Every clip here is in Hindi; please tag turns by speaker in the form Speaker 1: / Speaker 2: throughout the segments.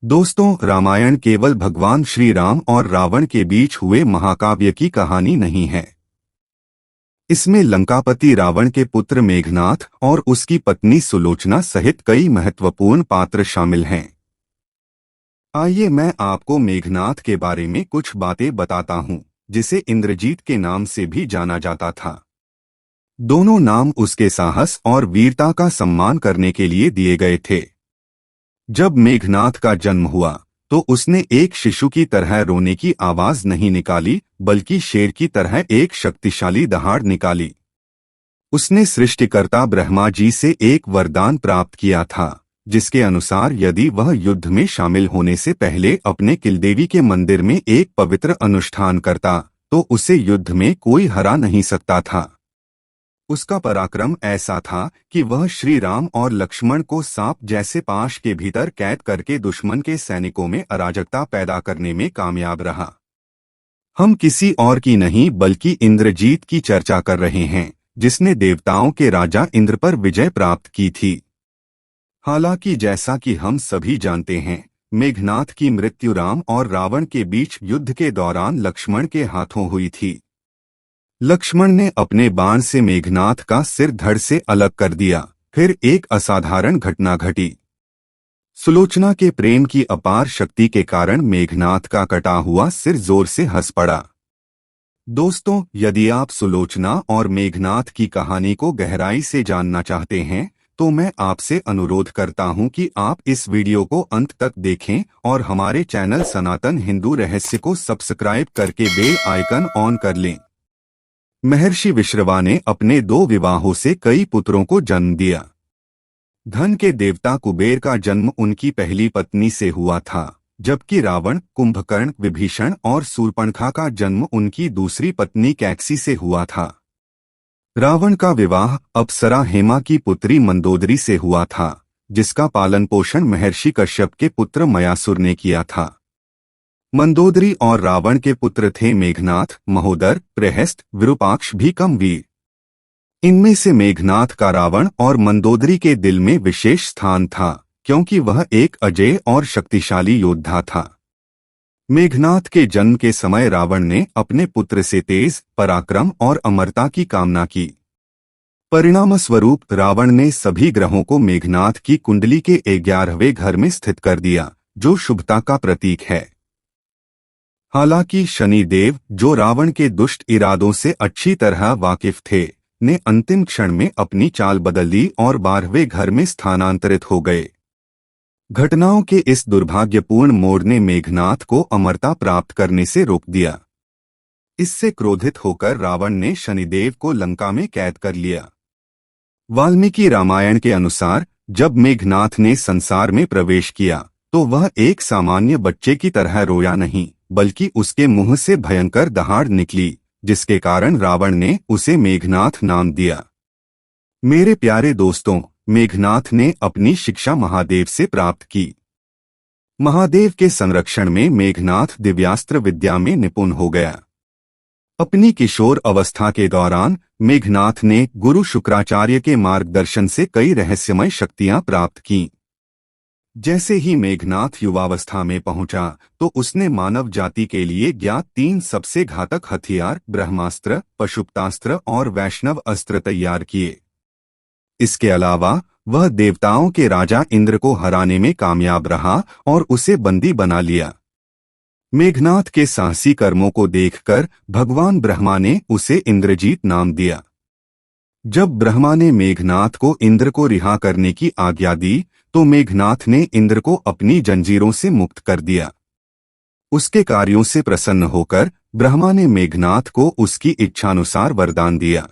Speaker 1: दोस्तों, रामायण केवल भगवान श्री राम और रावण के बीच हुए महाकाव्य की कहानी नहीं है। इसमें लंकापति रावण के पुत्र मेघनाथ और उसकी पत्नी सुलोचना सहित कई महत्वपूर्ण पात्र शामिल हैं। आइए मैं आपको मेघनाथ के बारे में कुछ बातें बताता हूँ, जिसे इंद्रजीत के नाम से भी जाना जाता था। दोनों नाम उसके साहस और वीरता का सम्मान करने के लिए दिए गए थे। जब मेघनाथ का जन्म हुआ तो उसने एक शिशु की तरह रोने की आवाज नहीं निकाली, बल्कि शेर की तरह एक शक्तिशाली दहाड़ निकाली। उसने सृष्टिकर्ता ब्रह्मा जी से एक वरदान प्राप्त किया था, जिसके अनुसार यदि वह युद्ध में शामिल होने से पहले अपने कुलदेवी के मंदिर में एक पवित्र अनुष्ठान करता तो उसे युद्ध में कोई हरा नहीं सकता था। उसका पराक्रम ऐसा था कि वह श्री राम और लक्ष्मण को सांप जैसे पाश के भीतर कैद करके दुश्मन के सैनिकों में अराजकता पैदा करने में कामयाब रहा। हम किसी और की नहीं बल्कि इंद्रजीत की चर्चा कर रहे हैं, जिसने देवताओं के राजा इंद्र पर विजय प्राप्त की थी। हालांकि जैसा कि हम सभी जानते हैं, मेघनाथ की मृत्यु राम और रावण के बीच युद्ध के दौरान लक्ष्मण के हाथों हुई थी। लक्ष्मण ने अपने बाण से मेघनाथ का सिर धड़ से अलग कर दिया। फिर एक असाधारण घटना घटी। सुलोचना के प्रेम की अपार शक्ति के कारण मेघनाथ का कटा हुआ सिर जोर से हंस पड़ा। दोस्तों, यदि आप सुलोचना और मेघनाथ की कहानी को गहराई से जानना चाहते हैं तो मैं आपसे अनुरोध करता हूं कि आप इस वीडियो को अंत तक देखें और हमारे चैनल सनातन हिंदू रहस्य को सब्सक्राइब करके बेल आइकन ऑन कर लें। महर्षि विश्रवा ने अपने 2 विवाहों से कई पुत्रों को जन्म दिया। धन के देवता कुबेर का जन्म उनकी पहली पत्नी से हुआ था, जबकि रावण, कुंभकर्ण, विभीषण और शूर्पणखा का जन्म उनकी दूसरी पत्नी कैकसी से हुआ था। रावण का विवाह अप्सरा हेमा की पुत्री मंदोदरी से हुआ था, जिसका पालन पोषण महर्षि कश्यप के पुत्र मयासुर ने किया था। मंदोदरी और रावण के पुत्र थे मेघनाथ, महोदर, प्रहस्त, विरूपाक्ष भी कम वीर। इनमें से मेघनाथ का रावण और मंदोदरी के दिल में विशेष स्थान था, क्योंकि वह एक अजेय और शक्तिशाली योद्धा था। मेघनाथ के जन्म के समय रावण ने अपने पुत्र से तेज, पराक्रम और अमरता की कामना की। परिणामस्वरूप रावण ने सभी ग्रहों को मेघनाथ की कुंडली के 11वें घर में स्थित कर दिया, जो शुभता का प्रतीक है। हालांकि शनिदेव, जो रावण के दुष्ट इरादों से अच्छी तरह वाकिफ थे, ने अंतिम क्षण में अपनी चाल बदल दी और 12वें घर में स्थानांतरित हो गए। घटनाओं के इस दुर्भाग्यपूर्ण मोड़ ने मेघनाथ को अमरता प्राप्त करने से रोक दिया। इससे क्रोधित होकर रावण ने शनिदेव को लंका में कैद कर लिया। वाल्मीकि रामायण के अनुसार जब मेघनाथ ने संसार में प्रवेश किया तो वह एक सामान्य बच्चे की तरह रोया नहीं, बल्कि उसके मुंह से भयंकर दहाड़ निकली, जिसके कारण रावण ने उसे मेघनाथ नाम दिया। मेरे प्यारे दोस्तों, मेघनाथ ने अपनी शिक्षा महादेव से प्राप्त की। महादेव के संरक्षण में मेघनाथ दिव्यास्त्र विद्या में निपुण हो गया। अपनी किशोर अवस्था के दौरान मेघनाथ ने गुरु शुक्राचार्य के मार्गदर्शन से कई रहस्यमय शक्तियां प्राप्त कीं। जैसे ही मेघनाथ युवावस्था में पहुंचा तो उसने मानव जाति के लिए ज्ञात 3 सबसे घातक हथियार ब्रह्मास्त्र, पशुपतास्त्र और वैष्णव अस्त्र तैयार किए। इसके अलावा वह देवताओं के राजा इंद्र को हराने में कामयाब रहा और उसे बंदी बना लिया। मेघनाथ के साहसी कर्मों को देखकर भगवान ब्रह्मा ने उसे इंद्रजीत नाम दिया। जब ब्रह्मा ने मेघनाथ को इंद्र को रिहा करने की आज्ञा दी तो मेघनाथ ने इंद्र को अपनी जंजीरों से मुक्त कर दिया। उसके कार्यों से प्रसन्न होकर ब्रह्मा ने मेघनाथ को उसकी इच्छानुसार वरदान दिया।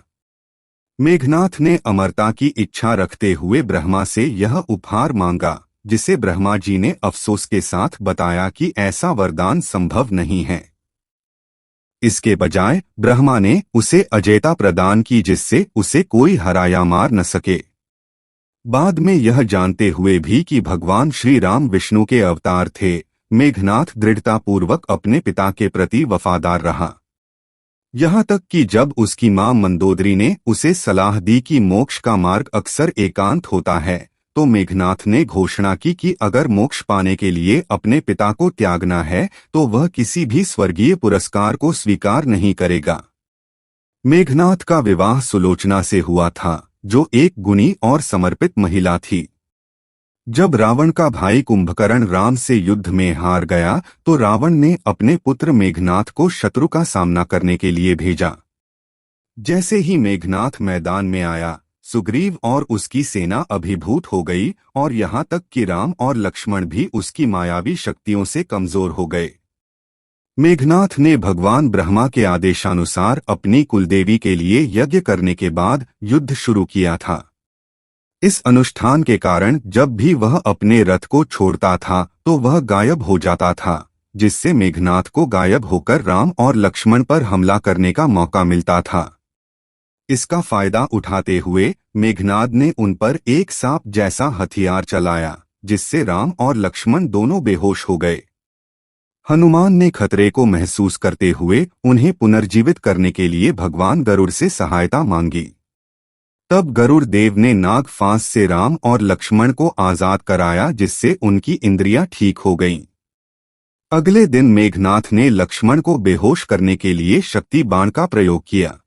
Speaker 1: मेघनाथ ने अमरता की इच्छा रखते हुए ब्रह्मा से यह उपहार मांगा, जिसे ब्रह्मा जी ने अफसोस के साथ बताया कि ऐसा वरदान संभव नहीं है। इसके बजाय ब्रह्मा ने उसे अजेयता प्रदान की, जिससे उसे कोई हरा या मार न सके। बाद में यह जानते हुए भी कि भगवान श्री राम विष्णु के अवतार थे, मेघनाथ दृढ़तापूर्वक अपने पिता के प्रति वफादार रहा। यहाँ तक कि जब उसकी मां मंदोदरी ने उसे सलाह दी कि मोक्ष का मार्ग अक्सर एकांत होता है, तो मेघनाथ ने घोषणा की कि अगर मोक्ष पाने के लिए अपने पिता को त्यागना है तो वह किसी भी स्वर्गीय पुरस्कार को स्वीकार नहीं करेगा। मेघनाथ का विवाह सुलोचना से हुआ था, जो एक गुणी और समर्पित महिला थी। जब रावण का भाई कुंभकर्ण राम से युद्ध में हार गया तो रावण ने अपने पुत्र मेघनाथ को शत्रु का सामना करने के लिए भेजा। जैसे ही मेघनाथ मैदान में आया, सुग्रीव और उसकी सेना अभिभूत हो गई और यहाँ तक कि राम और लक्ष्मण भी उसकी मायावी शक्तियों से कमजोर हो गए। मेघनाथ ने भगवान ब्रह्मा के आदेशानुसार अपनी कुलदेवी के लिए यज्ञ करने के बाद युद्ध शुरू किया था। इस अनुष्ठान के कारण जब भी वह अपने रथ को छोड़ता था तो वह गायब हो जाता था, जिससे मेघनाथ को गायब होकर राम और लक्ष्मण पर हमला करने का मौका मिलता था। इसका फायदा उठाते हुए मेघनाथ ने उन पर एक सांप जैसा हथियार चलाया, जिससे राम और लक्ष्मण दोनों बेहोश हो गए। हनुमान ने खतरे को महसूस करते हुए उन्हें पुनर्जीवित करने के लिए भगवान गरुड़ से सहायता मांगी। तब गरुड़ देव ने नाग फांस से राम और लक्ष्मण को आजाद कराया, जिससे उनकी इंद्रियां ठीक हो गईं। अगले दिन मेघनाथ ने लक्ष्मण को बेहोश करने के लिए शक्ति बाण का प्रयोग किया।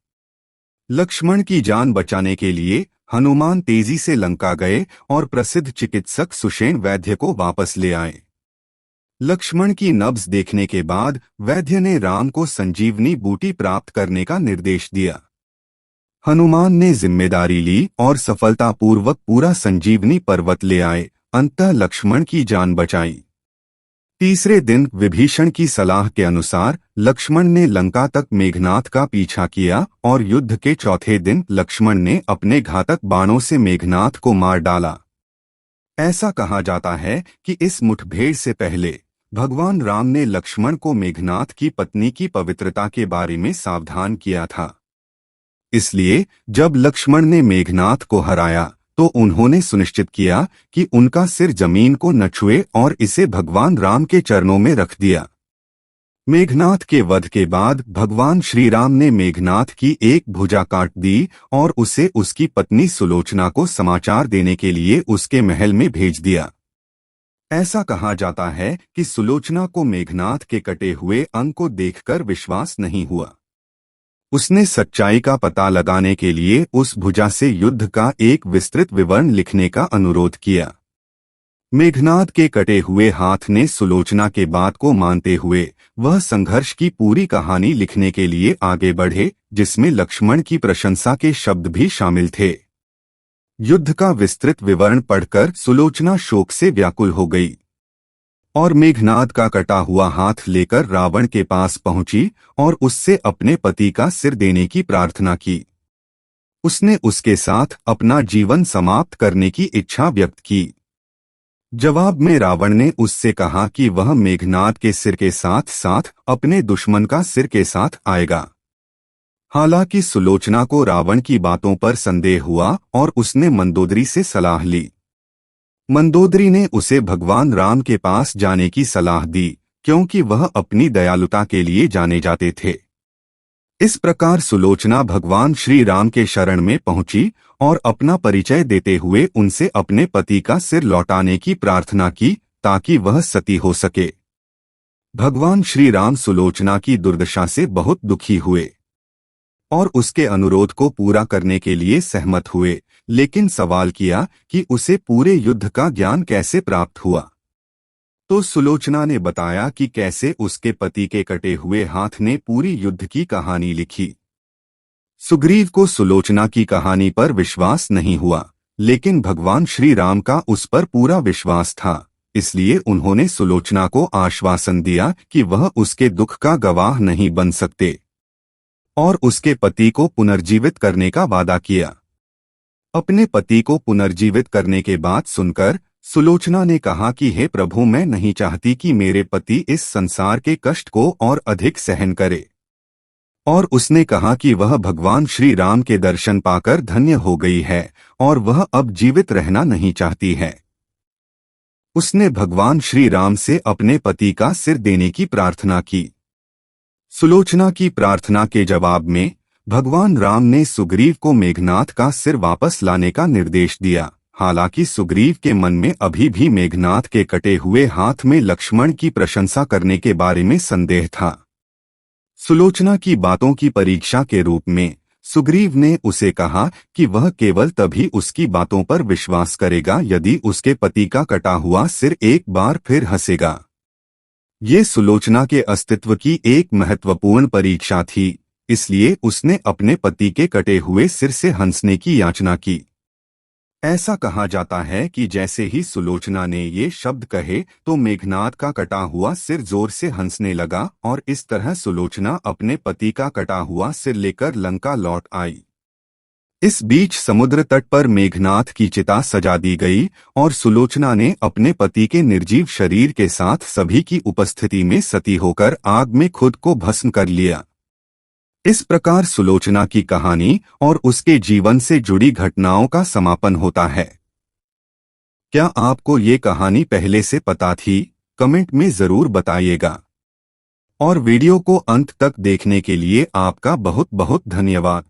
Speaker 1: लक्ष्मण की जान बचाने के लिए हनुमान तेजी से लंका गए और प्रसिद्ध चिकित्सक सुषेण वैद्य को वापस ले आए। लक्ष्मण की नब्ज देखने के बाद वैद्य ने राम को संजीवनी बूटी प्राप्त करने का निर्देश दिया। हनुमान ने जिम्मेदारी ली और सफलतापूर्वक पूरा संजीवनी पर्वत ले आए, अंततः लक्ष्मण की जान बचाई। तीसरे दिन विभीषण की सलाह के अनुसार लक्ष्मण ने लंका तक मेघनाथ का पीछा किया और युद्ध के चौथे दिन लक्ष्मण ने अपने घातक बाणों से मेघनाथ को मार डाला। ऐसा कहा जाता है कि इस मुठभेड़ से पहले भगवान राम ने लक्ष्मण को मेघनाथ की पत्नी की पवित्रता के बारे में सावधान किया था। इसलिए जब लक्ष्मण ने मेघनाथ को हराया तो उन्होंने सुनिश्चित किया कि उनका सिर जमीन को न छुए और इसे भगवान राम के चरणों में रख दिया। मेघनाथ के वध के बाद भगवान श्री राम ने मेघनाथ की एक भुजा काट दी और उसे उसकी पत्नी सुलोचना को समाचार देने के लिए उसके महल में भेज दिया। ऐसा कहा जाता है कि सुलोचना को मेघनाथ के कटे हुए अंग को देखकर विश्वास नहीं हुआ। उसने सच्चाई का पता लगाने के लिए उस भुजा से युद्ध का एक विस्तृत विवरण लिखने का अनुरोध किया। मेघनाथ के कटे हुए हाथ ने सुलोचना के बात को मानते हुए वह संघर्ष की पूरी कहानी लिखने के लिए आगे बढ़े, जिसमें लक्ष्मण की प्रशंसा के शब्द भी शामिल थे। युद्ध का विस्तृत विवरण पढ़कर सुलोचना शोक से व्याकुल हो गई और मेघनाथ का कटा हुआ हाथ लेकर रावण के पास पहुंची और उससे अपने पति का सिर देने की प्रार्थना की। उसने उसके साथ अपना जीवन समाप्त करने की इच्छा व्यक्त की। जवाब में रावण ने उससे कहा कि वह मेघनाथ के सिर के साथ साथ अपने दुश्मन का सिर के साथ आएगा। हालांकि सुलोचना को रावण की बातों पर संदेह हुआ और उसने मंदोदरी से सलाह ली। मंदोदरी ने उसे भगवान राम के पास जाने की सलाह दी, क्योंकि वह अपनी दयालुता के लिए जाने जाते थे। इस प्रकार सुलोचना भगवान श्री राम के शरण में पहुंची और अपना परिचय देते हुए उनसे अपने पति का सिर लौटाने की प्रार्थना की, ताकि वह सती हो सके। भगवान श्री राम सुलोचना की दुर्दशा से बहुत दुखी हुए और उसके अनुरोध को पूरा करने के लिए सहमत हुए, लेकिन सवाल किया कि उसे पूरे युद्ध का ज्ञान कैसे प्राप्त हुआ। तो सुलोचना ने बताया कि कैसे उसके पति के कटे हुए हाथ ने पूरी युद्ध की कहानी लिखी। सुग्रीव को सुलोचना की कहानी पर विश्वास नहीं हुआ, लेकिन भगवान श्री राम का उस पर पूरा विश्वास था, इसलिए उन्होंने सुलोचना को आश्वासन दिया कि वह उसके दुख का गवाह नहीं बन सकते और उसके पति को पुनर्जीवित करने का वादा किया। अपने पति को पुनर्जीवित करने के बाद सुनकर सुलोचना ने कहा कि हे प्रभु, मैं नहीं चाहती कि मेरे पति इस संसार के कष्ट को और अधिक सहन करे। और उसने कहा कि वह भगवान श्री राम के दर्शन पाकर धन्य हो गई है और वह अब जीवित रहना नहीं चाहती है। उसने भगवान श्री राम से अपने पति का सिर देने की प्रार्थना की। सुलोचना की प्रार्थना के जवाब में भगवान राम ने सुग्रीव को मेघनाथ का सिर वापस लाने का निर्देश दिया, हालांकि सुग्रीव के मन में अभी भी मेघनाथ के कटे हुए हाथ में लक्ष्मण की प्रशंसा करने के बारे में संदेह था। सुलोचना की बातों की परीक्षा के रूप में सुग्रीव ने उसे कहा कि वह केवल तभी उसकी बातों पर विश्वास करेगा यदि उसके पति का कटा हुआ सिर एक बार फिर हंसेगा। ये सुलोचना के अस्तित्व की एक महत्वपूर्ण परीक्षा थी, इसलिए उसने अपने पति के कटे हुए सिर से हंसने की याचना की। ऐसा कहा जाता है कि जैसे ही सुलोचना ने ये शब्द कहे तो मेघनाथ का कटा हुआ सिर जोर से हंसने लगा और इस तरह सुलोचना अपने पति का कटा हुआ सिर लेकर लंका लौट आई। इस बीच समुद्र तट पर मेघनाथ की चिता सजा दी गई और सुलोचना ने अपने पति के निर्जीव शरीर के साथ सभी की उपस्थिति में सती होकर आग में खुद को भस्म कर लिया। इस प्रकार सुलोचना की कहानी और उसके जीवन से जुड़ी घटनाओं का समापन होता है। क्या आपको ये कहानी पहले से पता थी? कमेंट में जरूर बताइएगा। और वीडियो को अंत तक देखने के लिए आपका बहुत बहुत धन्यवाद।